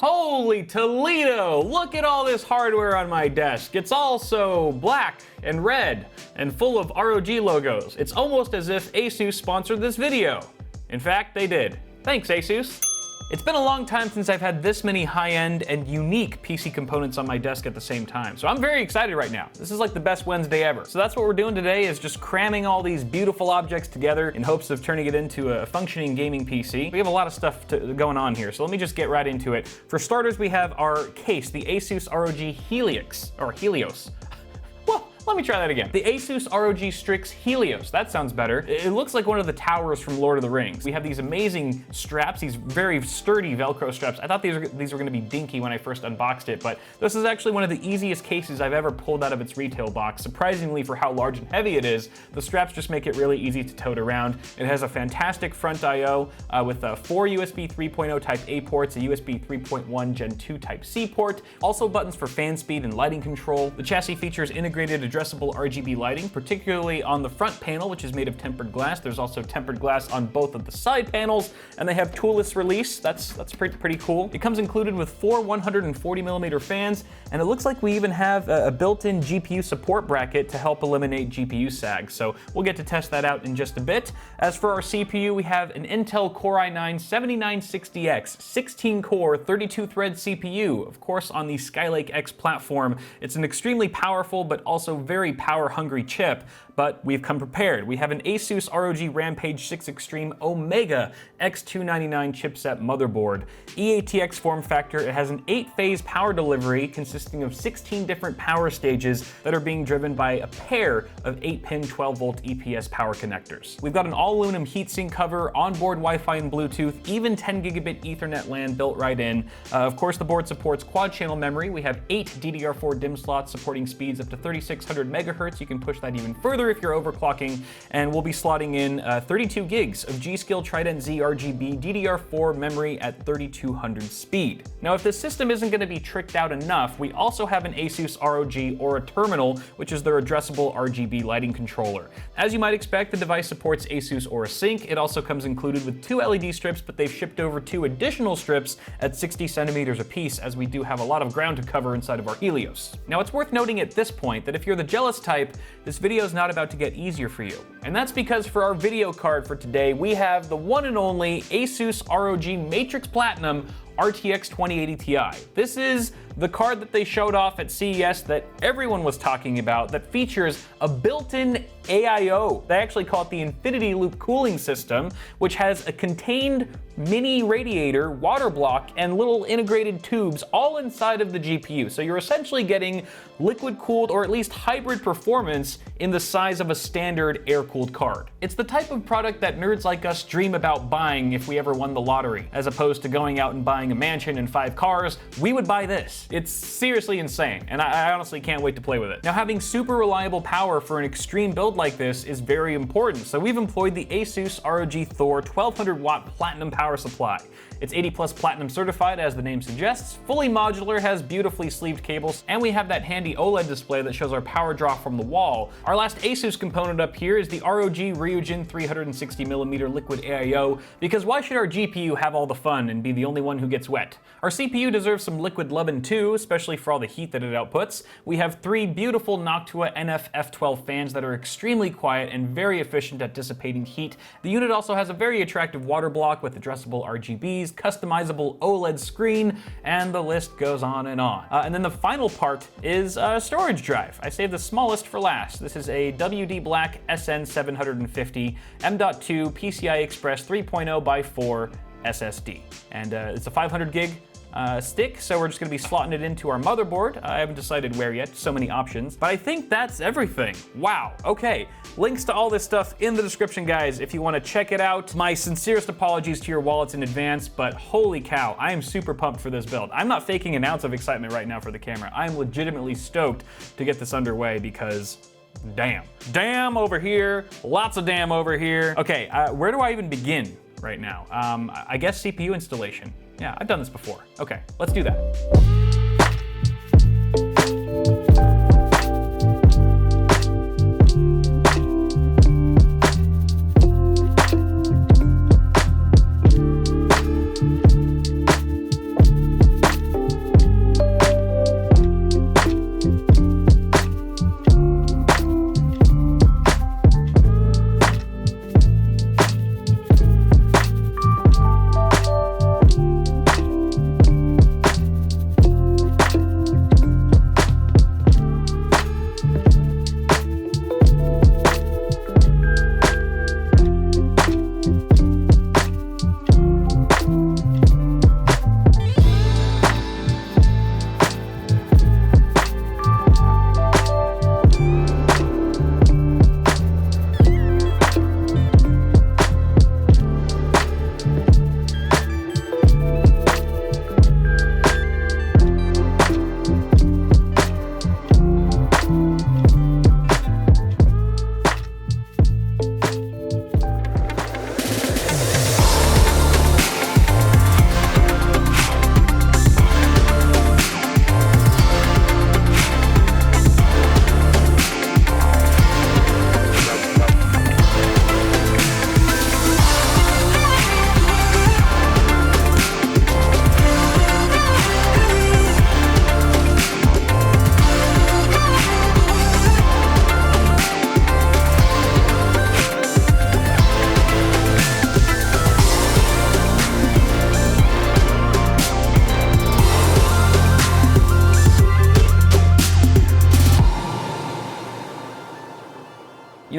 Holy Toledo! Look at all this hardware on my desk. It's all so black and red and full of ROG logos. It's almost as if Asus sponsored this video. In fact, they did. Thanks, Asus. It's been a long time since I've had this many high-end and unique PC components on my desk at the same time, so I'm very excited right now. This is like the best Wednesday ever. So that's what we're doing today, is just cramming all these beautiful objects together in hopes of turning it into a functioning gaming PC. We have a lot of stuff going on here, so let me just get right into it. For starters, we have our case, the Asus ROG Helios. Let me try that again. The Asus ROG Strix Helios. That sounds better. It looks like one of the towers from Lord of the Rings. We have these amazing straps, these very sturdy Velcro straps. I thought these were gonna be dinky when I first unboxed it, but this is actually one of the easiest cases I've ever pulled out of its retail box. Surprisingly, for how large and heavy it is, the straps just make it really easy to tote around. It has a fantastic front I/O with 4 USB 3.0 Type A ports, a USB 3.1 Gen 2 Type C port, also buttons for fan speed and lighting control. The chassis features integrated addressable RGB lighting, particularly on the front panel, which is made of tempered glass. There's also tempered glass on both of the side panels, and they have toolless release. That's pretty cool. It comes included with 4 140mm fans, and it looks like we even have a built-in GPU support bracket to help eliminate GPU sag. So we'll get to test that out in just a bit. As for our CPU, we have an Intel Core i9-7960X, 16-core, 32-thread CPU, of course on the Skylake X platform. It's an extremely powerful but also very power-hungry chip, but we've come prepared. We have an Asus ROG Rampage 6 Extreme Omega X299 chipset motherboard. EATX form factor, it has an 8-phase power delivery consisting of 16 different power stages that are being driven by a pair of 8-pin 12-volt EPS power connectors. We've got an all-aluminum heatsink cover, onboard Wi-Fi and Bluetooth, even 10 gigabit Ethernet LAN built right in. Of course, the board supports quad-channel memory. We have 8 DDR4 DIMM slots supporting speeds up to 3600 megahertz. You can push that even further if you're overclocking, and we'll be slotting in 32 gigs of G.Skill Trident Z RGB DDR4 memory at 3200 speed. Now, if this system isn't going to be tricked out enough, we also have an Asus ROG Aura Terminal, which is their addressable RGB lighting controller. As you might expect, the device supports Asus Aura Sync. It also comes included with 2 LED strips, but they've shipped over 2 additional strips at 60 centimeters apiece, as we do have a lot of ground to cover inside of our Helios. Now, it's worth noting at this point that if you're the jealous type, this video is not about to get easier for you. And that's because for our video card for today, we have the one and only Asus ROG Matrix Platinum RTX 2080 Ti. This is the card that they showed off at CES that everyone was talking about, that features a built-in AIO. They actually call it the Infinity Loop cooling system, which has a contained mini radiator, water block, and little integrated tubes all inside of the GPU. So you're essentially getting liquid-cooled or at least hybrid performance in the size of a standard air-cooled card. It's the type of product that nerds like us dream about buying if we ever won the lottery. As opposed to going out and buying a mansion and 5 cars, we would buy this. It's seriously insane, and I honestly can't wait to play with it. Now, having super reliable power for an extreme build like this is very important, so we've employed the Asus ROG Thor 1200 watt platinum power supply. It's 80+ platinum certified, as the name suggests, fully modular, has beautifully sleeved cables, and we have that handy OLED display that shows our power draw from the wall. Our last Asus component up here is the ROG Ryujin 360mm liquid AIO, because why should our GPU have all the fun and be the only one who gets wet? Our CPU deserves some liquid lovin' too, especially for all the heat that it outputs. We have 3 beautiful Noctua NF F12 fans that are extremely quiet and very efficient at dissipating heat. The unit also has a very attractive water block with addressable RGBs, customizable OLED screen, and the list goes on and on. And then the final part is a storage drive. I saved the smallest for last. This is a WD Black SN750 M.2 PCI Express 3.0x4 SSD. And it's a 500 gig stick, so we're just gonna be slotting it into our motherboard. I haven't decided where yet, so many options, but I think that's everything. Wow, okay. Links to all this stuff in the description, guys, if you wanna check it out. My sincerest apologies to your wallets in advance, but holy cow, I am super pumped for this build. I'm not faking an ounce of excitement right now for the camera. I'm legitimately stoked to get this underway because damn. Damn over here, lots of damn over here. Okay, where do I even begin right now? I guess CPU installation. Yeah, I've done this before. Okay, let's do that.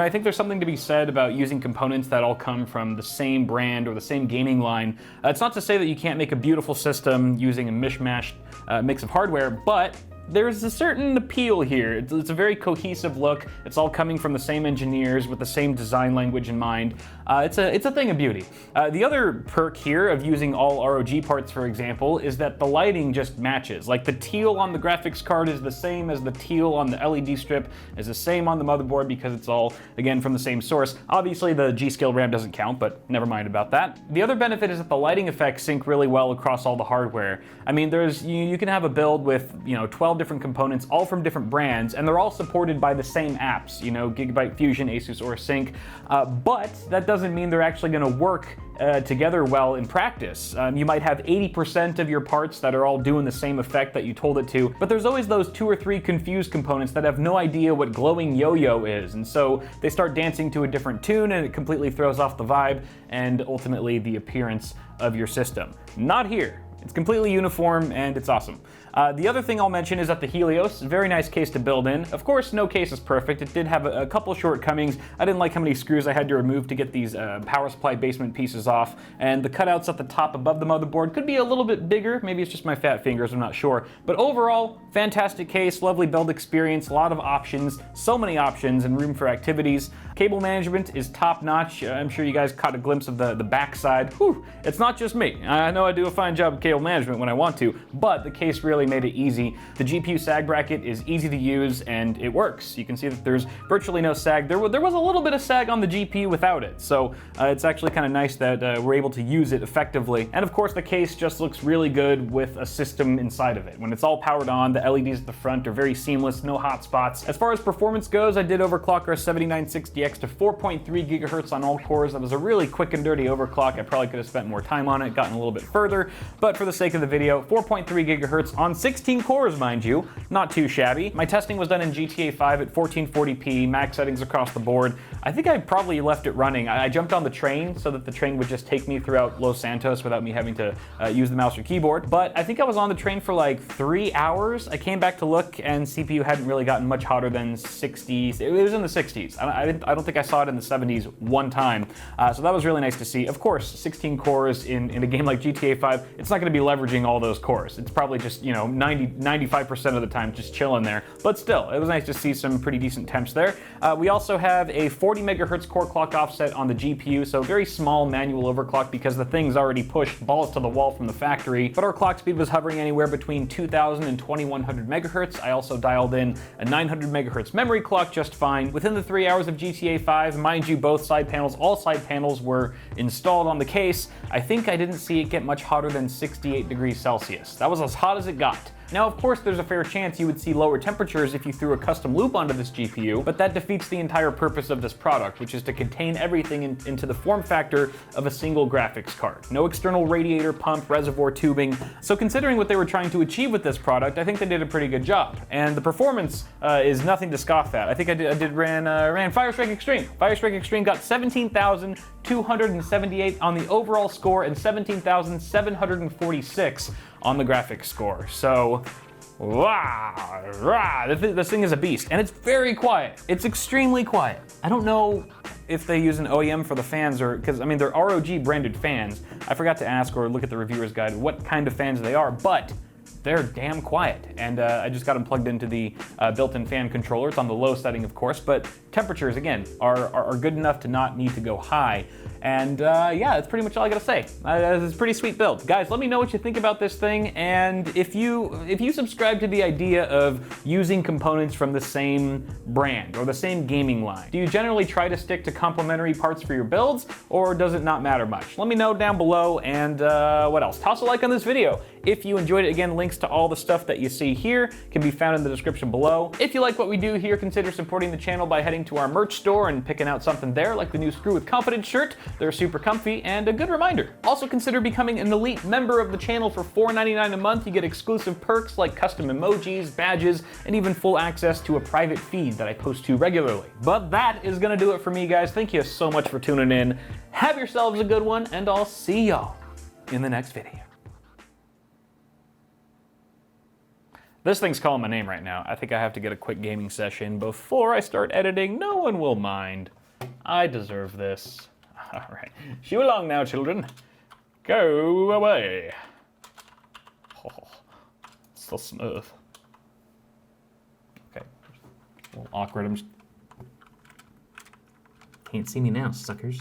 I think there's something to be said about using components that all come from the same brand or the same gaming line. It's not to say that you can't make a beautiful system using a mishmashed mix of hardware, but there's a certain appeal here. It's a very cohesive look. It's all coming from the same engineers with the same design language in mind. It's a thing of beauty. The other perk here of using all ROG parts, for example, is that the lighting just matches. Like the teal on the graphics card is the same as the teal on the LED strip, is the same on the motherboard because it's all, again, from the same source. Obviously the G-Scale RAM doesn't count, but never mind about that. The other benefit is that the lighting effects sync really well across all the hardware. I mean, you can have a build with, 12 different components, all from different brands, and they're all supported by the same apps, Gigabyte Fusion, Asus OrSync, but that doesn't mean they're actually going to work together well in practice. You might have 80% of your parts that are all doing the same effect that you told it to, but there's always those 2 or 3 confused components that have no idea what glowing yo-yo is, and so they start dancing to a different tune and it completely throws off the vibe and ultimately the appearance of your system. Not here. It's completely uniform and it's awesome. The other thing I'll mention is that the Helios, very nice case to build in. Of course, no case is perfect. It did have a couple shortcomings. I didn't like how many screws I had to remove to get these power supply basement pieces off, and the cutouts at the top above the motherboard could be a little bit bigger. Maybe it's just my fat fingers, I'm not sure. But overall, fantastic case, lovely build experience, a lot of options, so many options and room for activities. Cable management is top notch. I'm sure you guys caught a glimpse of the backside. Whew, it's not just me. I know I do a fine job of cable management when I want to, but the case really made it easy. The GPU sag bracket is easy to use and it works. You can see that there's virtually no sag. There was a little bit of sag on the GPU without it, so it's actually kind of nice that we're able to use it effectively. And of course the case just looks really good with a system inside of it. When it's all powered on, the LEDs at the front are very seamless, no hot spots. As far as performance goes, I did overclock our 7960X to 4.3 gigahertz on all cores. That was a really quick and dirty overclock. I probably could have spent more time on it, gotten a little bit further, but for the sake of the video, 4.3 gigahertz on 16 cores, mind you. Not too shabby. My testing was done in GTA 5 at 1440p, max settings across the board. I think I probably left it running. I jumped on the train so that the train would just take me throughout Los Santos without me having to use the mouse or keyboard. But I think I was on the train for like 3 hours. I came back to look and CPU hadn't really gotten much hotter than 60s. It was in the 60s. I don't think I saw it in the 70s one time. So that was really nice to see. Of course, 16 cores in a game like GTA 5, it's not going to be leveraging all those cores. It's probably just, 95% of the time just chilling there. But still, it was nice to see some pretty decent temps there. We also have a 40 megahertz core clock offset on the GPU, so very small manual overclock because the thing's already pushed balls to the wall from the factory. But our clock speed was hovering anywhere between 2000 and 2100 megahertz. I also dialed in a 900 megahertz memory clock just fine. Within the 3 hours of GTA 5, mind you, all side panels were installed on the case. I think I didn't see it get much hotter than 68 degrees Celsius. That was as hot as it got. Now, of course, there's a fair chance you would see lower temperatures if you threw a custom loop onto this GPU, but that defeats the entire purpose of this product, which is to contain everything into the form factor of a single graphics card. No external radiator, pump, reservoir tubing. So considering what they were trying to achieve with this product, I think they did a pretty good job. And the performance is nothing to scoff at. I think I ran Firestrike Extreme. Firestrike Extreme got 17,278 on the overall score and 17,746 on the graphics score. So, wow, this thing is a beast, and it's very quiet. It's extremely quiet. I don't know if they use an OEM for the fans, or because I mean they're ROG branded fans. I forgot to ask or look at the reviewer's guide what kind of fans they are, but they're damn quiet. And I just got them plugged into the built-in fan controller. It's on the low setting, of course, but temperatures, again, are good enough to not need to go high. And yeah, that's pretty much all I gotta say. It's a pretty sweet build. Guys, let me know what you think about this thing, and if you subscribe to the idea of using components from the same brand or the same gaming line. Do you generally try to stick to complementary parts for your builds, or does it not matter much? Let me know down below, and what else? Toss a like on this video. If you enjoyed it, again, links to all the stuff that you see here can be found in the description below. If you like what we do here, consider supporting the channel by heading to our merch store and picking out something there, like the new Screw with Confidence shirt. They're super comfy and a good reminder. Also consider becoming an elite member of the channel for $4.99 a month. You get exclusive perks like custom emojis, badges, and even full access to a private feed that I post to regularly. But that is gonna do it for me, guys. Thank you so much for tuning in. Have yourselves a good one, and I'll see y'all in the next video. This thing's calling my name right now. I think I have to get a quick gaming session before I start editing. No one will mind. I deserve this. All right. Shoo along now, children. Go away. Oh, so smooth. Okay. A little awkward. I'm just... Can't see me now, suckers.